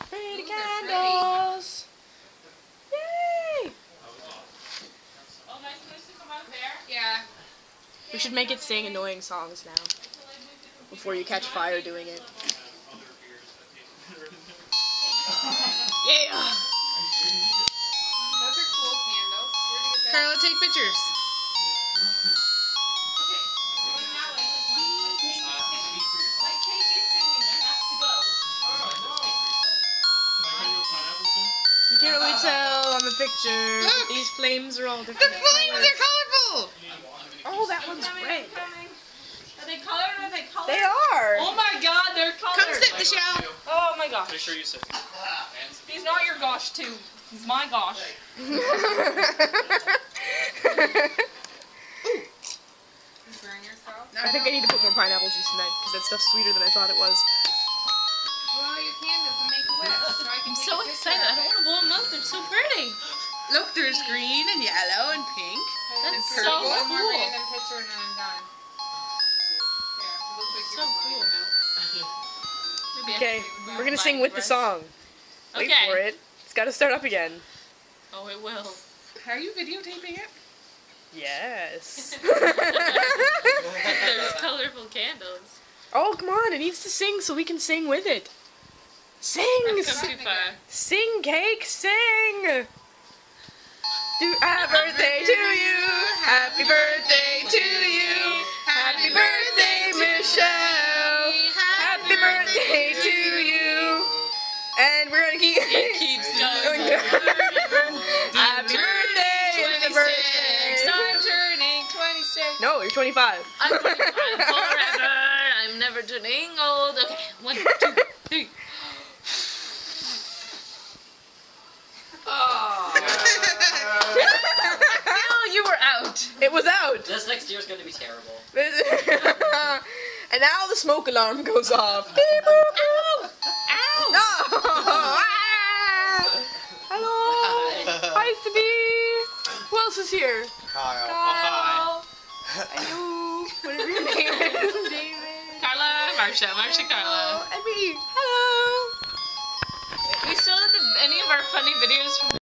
Pretty candles. Yay! Oh, am I supposed to come out there? Yeah. We should make it sing annoying songs now. Before you catch fire doing it. Yeah! Those are cool candles. Where'd you get that? Carla, take pictures. Like Kate is singing, I have to go. You can't really tell on the picture. Look! But these flames are all The different flames colors. are colorful. Oh, that one's red. Are they colored or are they colored? They are! Oh my god, they're colored. Come sit, Michelle. Oh my gosh. Make sure you sit. He's not your gosh too. He's my gosh. He's wearing yourself? I think I need to put more pineapple juice in that because that stuff's sweeter than I thought it was. Blow out your candles and make a wish. So I can I'm take so a picture excited. I of don't it. want to blow them out. They're so pretty. Look, there's green and yellow and pink. That's and so purple. cool. One more random picture and then I'm done. There, it looks like So you're blowing cool. them out. Maybe I Okay, can we're gonna buy sing with the rest. song. Wait Okay. for it. It's gotta start up again. Oh, it will. Are you videotaping it? Yes. There's colorful candles. Oh, come on, it needs to sing so we can sing with it. Sing! I've come too far. Sing, Cake, sing! Happy birthday to you! Happy birthday to you! Happy birthday, Michelle! Happy birthday to you! And we're gonna keep... It keeps going. Happy birthday! It's a birthday! I'm turning 26. No, you're 25. I'm 25 forever. I'm never turning old. Okay, 1, 2, 3. Oh, you were out. It was out! This next year's going to be terrible. And now the smoke alarm goes off. Beep, boop, boop. Ow! No! Ah! Hello! Hi, Sabine! Who else is here? Kyle. Kyle! Hello! Whatever your name is, David. Carla, Marsha, Carla. Oh, and me. Hello! We still have any of our funny videos from